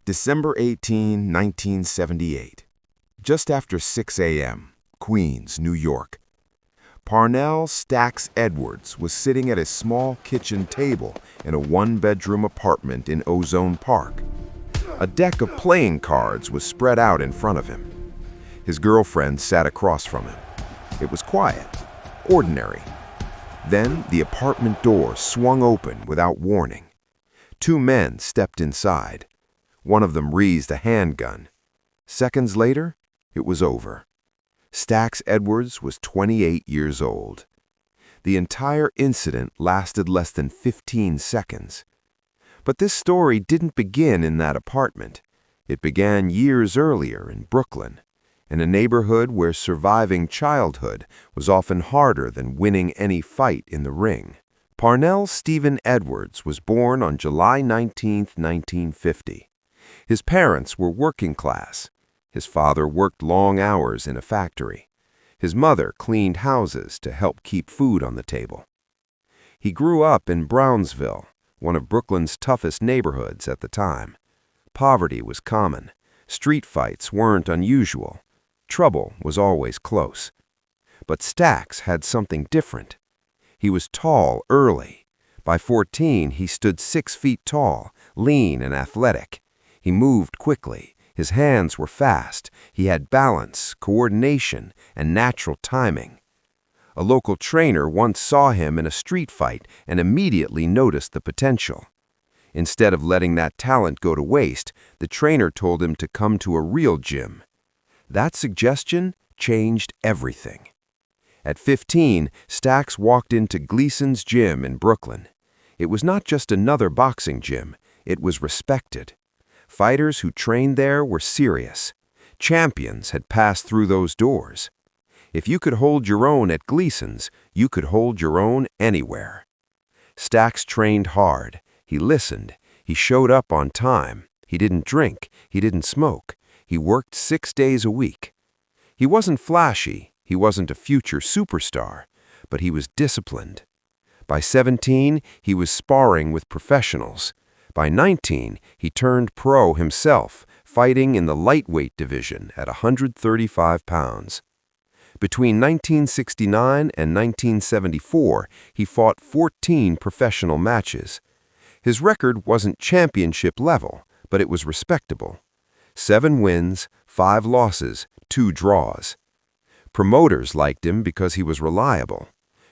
December 18, 1978. Just after 6 a.m., Queens, New York. Parnell Stax Edwards was sitting at a small kitchen table in a one-bedroom apartment in Ozone Park. A deck of playing cards was spread out in front of him. His girlfriend sat across from him. It was quiet, ordinary. Then the apartment door swung open without warning. Two men stepped inside. One of them raised a handgun. Seconds later, it was over. Stax Edwards was 28 years old. The entire incident lasted less than 15 seconds. But this story didn't begin in that apartment. It began years earlier in Brooklyn, in a neighborhood where surviving childhood was often harder than winning any fight in the ring. Parnell Stephen Edwards was born on July 19, 1950. His parents were working class. His father worked long hours in a factory. His mother cleaned houses to help keep food on the table. He grew up in Brownsville, one of Brooklyn's toughest neighborhoods at the time. Poverty was common. Street fights weren't unusual. Trouble was always close. But Stax had something different. He was tall early. By 14, he stood 6 feet tall, lean and athletic. He moved quickly. His hands were fast. He had balance, coordination, and natural timing. A local trainer once saw him in a street fight and immediately noticed the potential. Instead of letting that talent go to waste, the trainer told him to come to a real gym. That suggestion changed everything. At 15, Stax walked into Gleason's gym in Brooklyn. It was not just another boxing gym. It was respected. Fighters who trained there were serious. Champions had passed through those doors. If you could hold your own at Gleason's, you could hold your own anywhere. Stax trained hard. He listened. He showed up on time. He didn't drink. He didn't smoke. He worked 6 days a week. He wasn't flashy. He wasn't a future superstar, but he was disciplined. By 17, he was sparring with professionals. By 19, he turned pro himself, fighting in the lightweight division at 135 pounds. Between 1969 and 1974, he fought 14 professional matches. His record wasn't championship level, but it was respectable. 7 wins, 5 losses, 2 draws. Promoters liked him because he was reliable.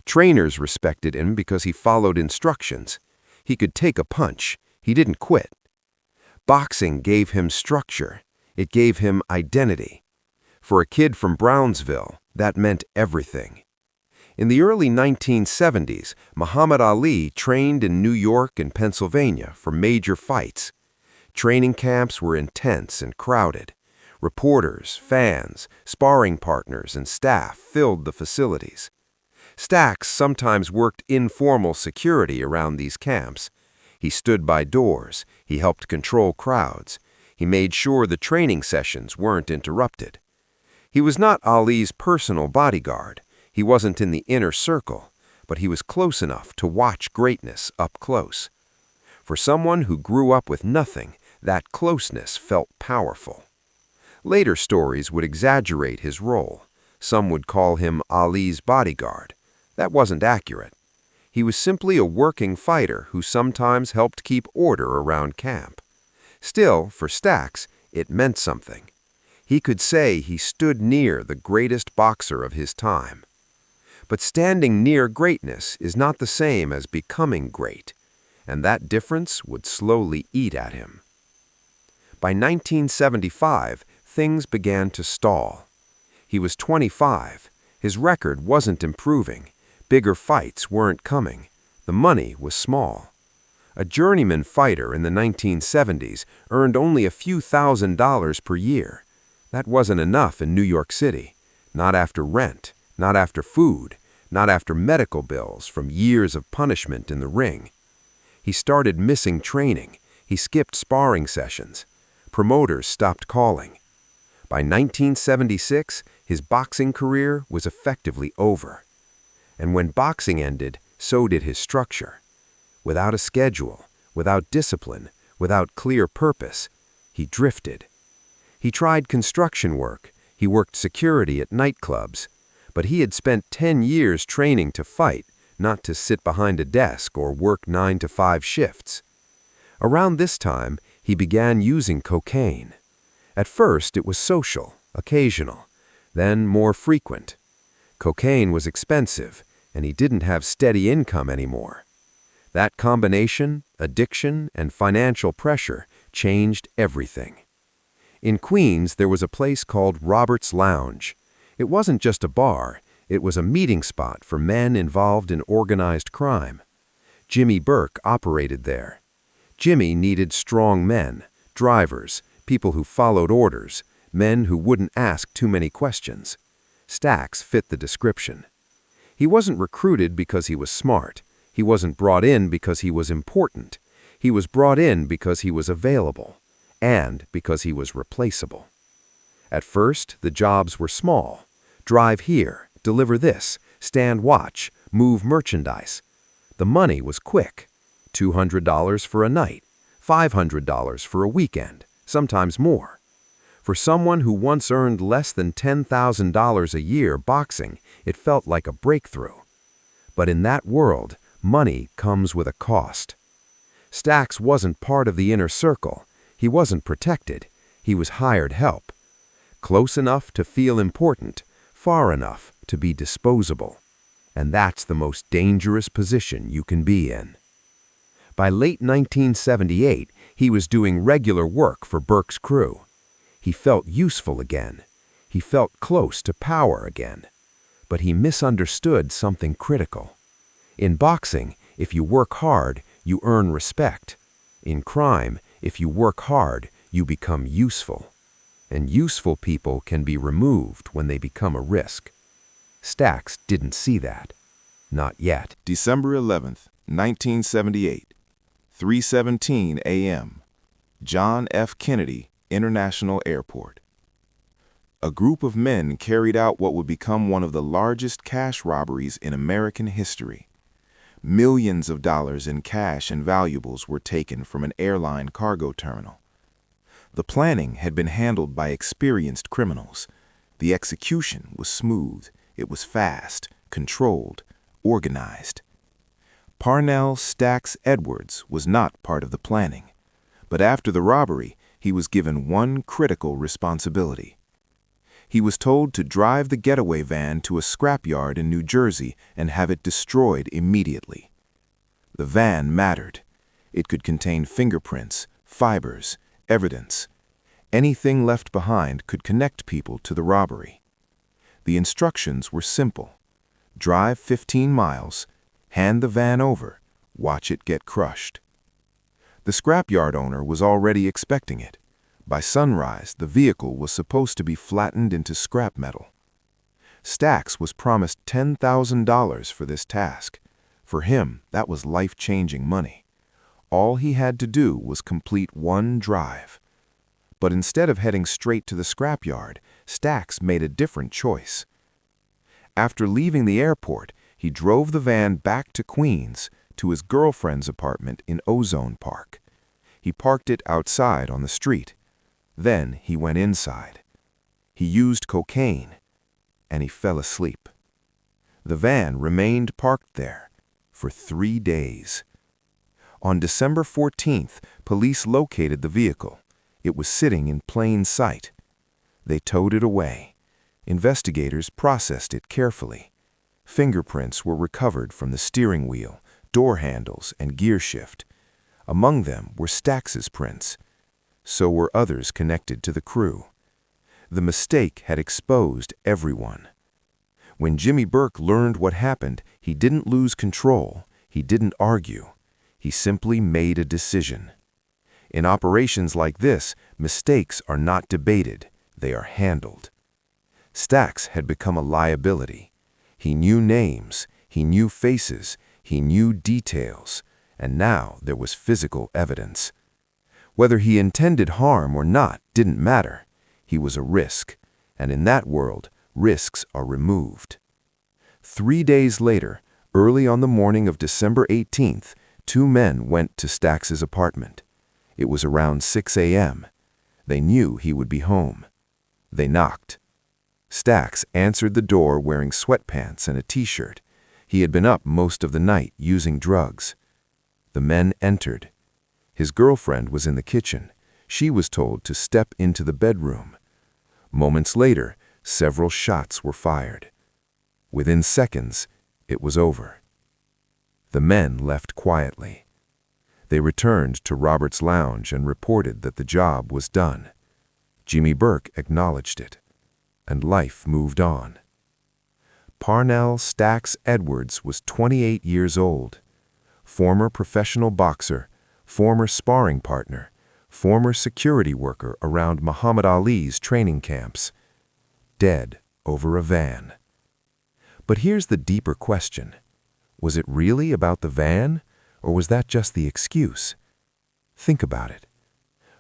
Trainers respected him because he followed instructions. He could take a punch. He didn't quit. Boxing gave him structure. It gave him identity. For a kid from Brownsville, that meant everything. In the early 1970s, Muhammad Ali trained in New York and Pennsylvania for major fights. Training camps were intense and crowded. Reporters, fans, sparring partners, and staff filled the facilities. Stax sometimes worked informal security around these camps. He stood by doors. He helped control crowds. He made sure the training sessions weren't interrupted. He was not Ali's personal bodyguard. He wasn't in the inner circle, but he was close enough to watch greatness up close. For someone who grew up with nothing, that closeness felt powerful. Later stories would exaggerate his role. Some would call him Ali's bodyguard. That wasn't accurate. He was simply a working fighter who sometimes helped keep order around camp. Still, for Stax, it meant something. He could say he stood near the greatest boxer of his time. But standing near greatness is not the same as becoming great, and that difference would slowly eat at him. By 1975, things began to stall. He was 25. His record wasn't improving. Bigger fights weren't coming. The money was small. A journeyman fighter in the 1970s earned only a few $1,000s per year. That wasn't enough in New York City. Not after rent, not after food, not after medical bills from years of punishment in the ring. He started missing training. He skipped sparring sessions. Promoters stopped calling. By 1976, his boxing career was effectively over. And when boxing ended, so did his structure. Without a schedule, without discipline, without clear purpose, He drifted. He tried construction work. He worked security at nightclubs. But he had spent 10 years training to fight, not to sit behind a desk or work 9 to 5 shifts. Around this time, he began using cocaine. At first, it was social, occasional, then more frequent. Cocaine was expensive, and he didn't have steady income anymore. That combination, addiction, and financial pressure changed everything. In Queens, there was a place called Robert's Lounge. It wasn't just a bar, it was a meeting spot for men involved in organized crime. Jimmy Burke operated there. Jimmy needed strong men, drivers, people who followed orders, men who wouldn't ask too many questions. Stacks fit the description. He wasn't recruited because he was smart. He wasn't brought in because he was important. He was brought in because he was available, and because he was replaceable. At first, the jobs were small. Drive here, deliver this, stand watch, move merchandise. The money was quick. $200 for a night, $500 for a weekend, sometimes more. For someone who once earned less than $10,000 a year boxing, it felt like a breakthrough. But in that world, money comes with a cost. Stacks wasn't part of the inner circle. He wasn't protected. He was hired help. Close enough to feel important, far enough to be disposable. And that's the most dangerous position you can be in. By late 1978, he was doing regular work for Burke's crew. He felt useful again. He felt close to power again. But he misunderstood something critical. In boxing, if you work hard, you earn respect. In crime, if you work hard, you become useful. And useful people can be removed when they become a risk. Stacks didn't see that. Not yet. December 11th, 1978, 3:17 a.m. John F. Kennedy International Airport. A group of men carried out what would become one of the largest cash robberies in American history. Millions of dollars in cash and valuables were taken from an airline cargo terminal. The planning had been handled by experienced criminals. The execution was smooth. It was fast, controlled, organized. Parnell Stacks Edwards was not part of the planning. But after the robbery, he was given one critical responsibility. He was told to drive the getaway van to a scrapyard in New Jersey and have it destroyed immediately. The van mattered. It could contain fingerprints, fibers, evidence. Anything left behind could connect people to the robbery. The instructions were simple. Drive 15 miles, hand the van over, watch it get crushed. The scrapyard owner was already expecting it. By sunrise, the vehicle was supposed to be flattened into scrap metal. Stacks was promised $10,000 for this task. For him, that was life-changing money. All he had to do was complete one drive. But instead of heading straight to the scrapyard, Stacks made a different choice. After leaving the airport, he drove the van back to Queens, to his girlfriend's apartment in Ozone Park. He parked it outside on the street. Then he went inside. He used cocaine, and he fell asleep. The van remained parked there for 3 days. On December 14th, police located the vehicle. It was sitting in plain sight. They towed it away. Investigators processed it carefully. Fingerprints were recovered from the steering wheel, door handles, and gear shift. Among them were Stacks's prints. So were others connected to the crew. The mistake had exposed everyone. When Jimmy Burke learned what happened, he didn't lose control. He didn't argue. He simply made a decision. In operations like this, mistakes are not debated. They are handled. Stacks had become a liability. He knew names. He knew faces. He knew details. And now there was physical evidence. Whether he intended harm or not didn't matter. He was a risk. And in that world, risks are removed. 3 days later, early on the morning of December 18th, 2 men went to Stacks's apartment. It was around 6 a.m. They knew he would be home. They knocked. Stacks answered the door wearing sweatpants and a t-shirt. He had been up most of the night using drugs. The men entered. His girlfriend was in the kitchen. She was told to step into the bedroom. Moments later, several shots were fired. Within seconds, it was over. The men left quietly. They returned to Robert's lounge and reported that the job was done. Jimmy Burke acknowledged it, and life moved on. Parnell Stacks Edwards was 28 years old, former professional boxer, former sparring partner, former security worker around Muhammad Ali's training camps, dead over a van. But here's the deeper question. Was it really about the van, or was that just the excuse? Think about it.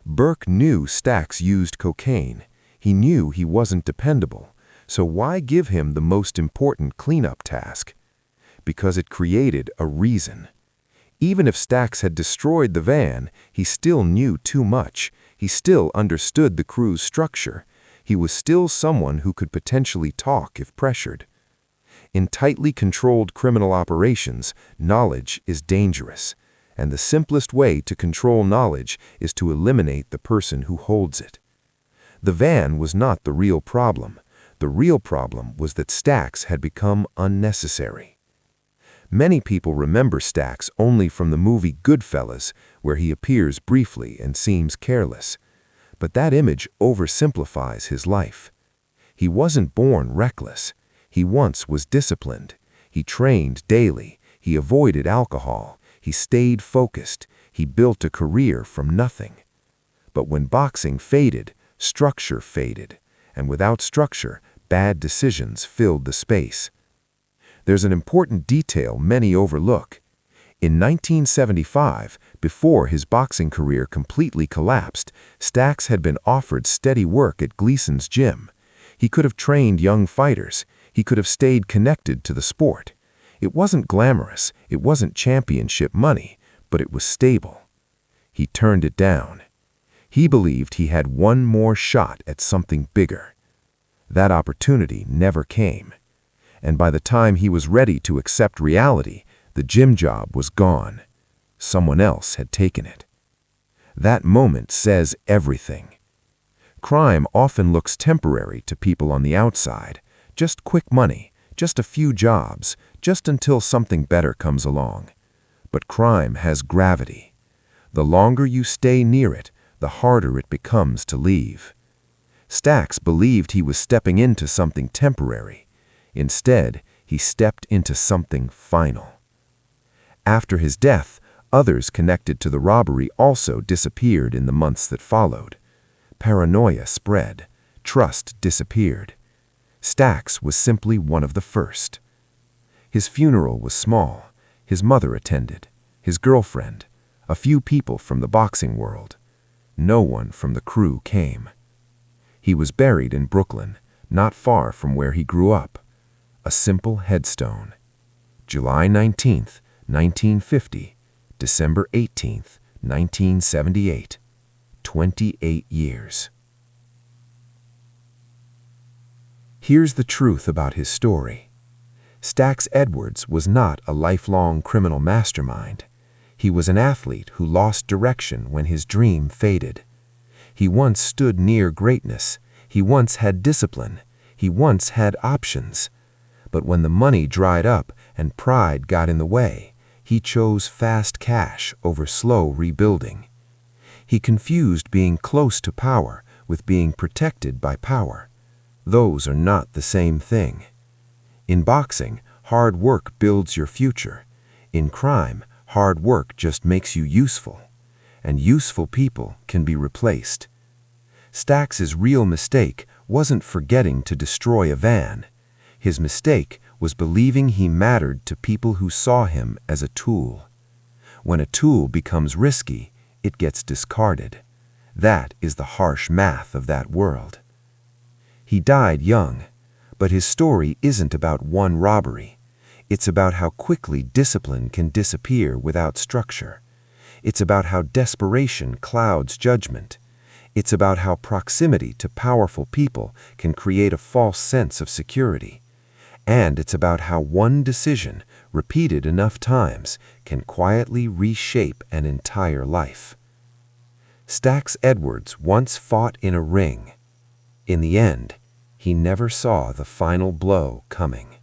Burke knew Stacks used cocaine. He knew he wasn't dependable, so why give him the most important cleanup task? Because it created a reason. Even if Stacks had destroyed the van, he still knew too much. He still understood the crew's structure. He was still someone who could potentially talk if pressured. In tightly controlled criminal operations, knowledge is dangerous, and the simplest way to control knowledge is to eliminate the person who holds it. The van was not the real problem. The real problem was that Stacks had become unnecessary. Many people remember Stacks only from the movie Goodfellas, where he appears briefly and seems careless. But that image oversimplifies his life. He wasn't born reckless. He once was disciplined. He trained daily. He avoided alcohol. He stayed focused. He built a career from nothing. But when boxing faded, structure faded. And without structure, bad decisions filled the space. There's an important detail many overlook. In 1975, before his boxing career completely collapsed, Stacks had been offered steady work at Gleason's gym. He could have trained young fighters. He could have stayed connected to the sport. It wasn't glamorous, it wasn't championship money, but it was stable. He turned it down. He believed he had one more shot at something bigger. That opportunity never came. And by the time he was ready to accept reality, the gym job was gone. Someone else had taken it. That moment says everything. Crime often looks temporary to people on the outside. Just quick money, just a few jobs, just until something better comes along. But crime has gravity. The longer you stay near it, the harder it becomes to leave. Stacks believed he was stepping into something temporary. Instead, he stepped into something final. After his death, others connected to the robbery also disappeared in the months that followed. Paranoia spread. Trust disappeared. Stacks was simply one of the first. His funeral was small. His mother attended, his girlfriend, a few people from the boxing world. No one from the crew came. He was buried in Brooklyn, not far from where he grew up. A simple headstone. July 19th, 1950, December 18th, 1978. 28 years. Here's the truth about his story. Stacks Edwards was not a lifelong criminal mastermind. He was an athlete who lost direction when his dream faded. He once stood near greatness. He once had discipline. He once had options. But when the money dried up and pride got in the way, he chose fast cash over slow rebuilding. He confused being close to power with being protected by power. Those are not the same thing. In boxing, hard work builds your future. In crime, hard work just makes you useful. And useful people can be replaced. Stacks's real mistake wasn't forgetting to destroy a van. His mistake was believing he mattered to people who saw him as a tool. When a tool becomes risky, it gets discarded. That is the harsh math of that world. He died young, but his story isn't about one robbery. It's about how quickly discipline can disappear without structure. It's about how desperation clouds judgment. It's about how proximity to powerful people can create a false sense of security. And it's about how one decision, repeated enough times, can quietly reshape an entire life. Stax Edwards once fought in a ring. In the end, he never saw the final blow coming.